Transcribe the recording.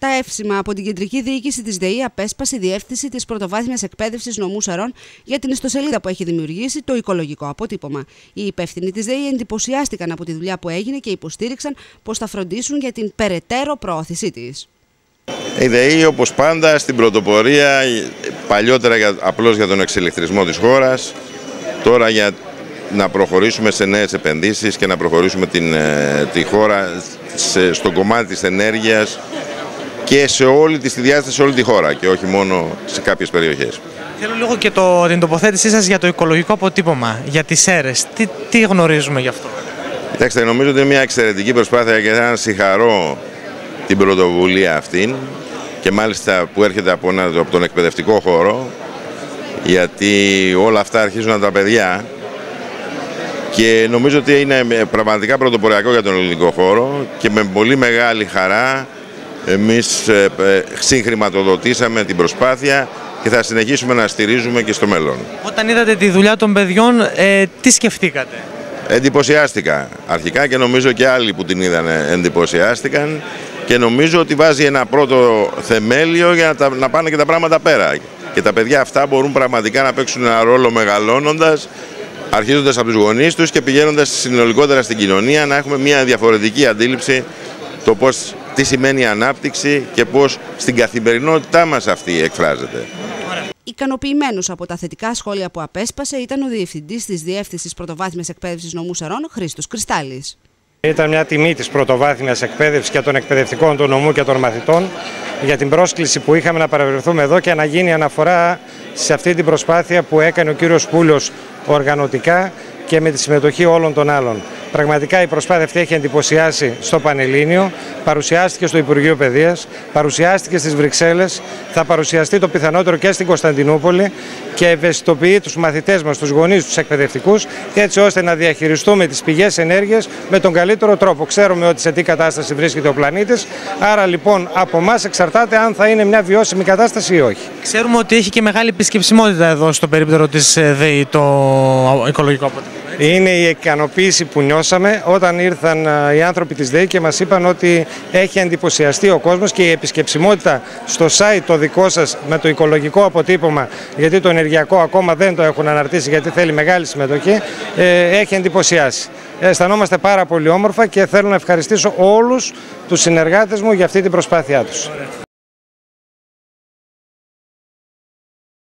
Τα εύσημα από την Κεντρική Διοίκηση της ΔΕΗ απέσπασε η Διεύθυνση της Πρωτοβάθμιας Εκπαίδευσης Νομού Σαρών για την ιστοσελίδα που έχει δημιουργήσει το οικολογικό αποτύπωμα. Οι υπεύθυνοι της ΔΕΗ εντυπωσιάστηκαν από τη δουλειά που έγινε και υποστήριξαν πως θα φροντίσουν για την περαιτέρω προώθησή της. Η ΔΕΗ, όπως πάντα, στην πρωτοπορία, παλιότερα απλώς για τον εξηλεκτρισμό της χώρας, τώρα για να προχωρήσουμε σε νέες επενδύσεις και να προχωρήσουμε τη χώρα στο κομμάτι της ενέργειας και σε όλη τη διάσταση, σε όλη τη χώρα και όχι μόνο σε κάποιες περιοχές. Θέλω λίγο και την τοποθέτησή σας για το οικολογικό αποτύπωμα, για τις αίρες. Τι γνωρίζουμε γι' αυτό? Κοιτάξτε, νομίζω ότι είναι μια εξαιρετική προσπάθεια και θα συγχαρώ την πρωτοβουλία αυτήν και μάλιστα που έρχεται από τον εκπαιδευτικό χώρο, γιατί όλα αυτά αρχίζουν από τα παιδιά και νομίζω ότι είναι πραγματικά πρωτοποριακό για τον ελληνικό χώρο και με πολύ μεγάλη χαρά εμείς συγχρηματοδοτήσαμε την προσπάθεια και θα συνεχίσουμε να στηρίζουμε και στο μέλλον. Όταν είδατε τη δουλειά των παιδιών, τι σκεφτήκατε? Εντυπωσιάστηκα αρχικά και νομίζω και άλλοι που την είδαν εντυπωσιάστηκαν και νομίζω ότι βάζει ένα πρώτο θεμέλιο για να πάνε και τα πράγματα πέρα. Και τα παιδιά αυτά μπορούν πραγματικά να παίξουν ένα ρόλο μεγαλώνοντας, αρχίζοντας από τους γονείς τους και πηγαίνοντας συνολικότερα στην κοινωνία, να έχουμε μια διαφορετική αντίληψη το τι σημαίνει ανάπτυξη και πώς στην καθημερινότητά μας αυτή εκφράζεται. Ικανοποιημένος από τα θετικά σχόλια που απέσπασε ήταν ο Διευθυντής της Διεύθυνσης Πρωτοβάθμιας Εκπαίδευσης Νομού Σαρών, Χρήστος Κρυστάλλης. Ήταν μια τιμή της πρωτοβάθμιας εκπαίδευσης και των εκπαιδευτικών του νομού και των μαθητών για την πρόσκληση που είχαμε να παρευρεθούμε εδώ και να γίνει αναφορά σε αυτή την προσπάθεια που έκανε ο κύριος Πούλος οργανωτικά και με τη συμμετοχή όλων των άλλων. Πραγματικά η προσπάθεια αυτή έχει εντυπωσιάσει στο Πανελλήνιο, παρουσιάστηκε στο Υπουργείο Παιδείας, παρουσιάστηκε στις Βρυξέλλες, θα παρουσιαστεί το πιθανότερο και στην Κωνσταντινούπολη και ευαισθητοποιεί τους μαθητές μας, τους γονείς, τους εκπαιδευτικούς, έτσι ώστε να διαχειριστούμε τις πηγές ενέργειας με τον καλύτερο τρόπο. Ξέρουμε ότι σε τι κατάσταση βρίσκεται ο πλανήτης, άρα λοιπόν από εμάς εξαρτάται αν θα είναι μια βιώσιμη κατάσταση ή όχι. Ξέρουμε ότι έχει και μεγάλη επισκεψιμότητα εδώ στο περίπτερο της ΔΕΗ το οικολογικό αποτύπωμα. Είναι η ικανοποίηση που νιώσαμε όταν ήρθαν οι άνθρωποι της ΔΕΗ και μας είπαν ότι έχει εντυπωσιαστεί ο κόσμος και η επισκεψιμότητα στο site το δικό σας με το οικολογικό αποτύπωμα, γιατί το ενεργειακό ακόμα δεν το έχουν αναρτήσει γιατί θέλει μεγάλη συμμετοχή, έχει εντυπωσιάσει. Αισθανόμαστε πάρα πολύ όμορφα και θέλω να ευχαριστήσω όλους τους συνεργάτες μου για αυτή την προσπάθειά τους.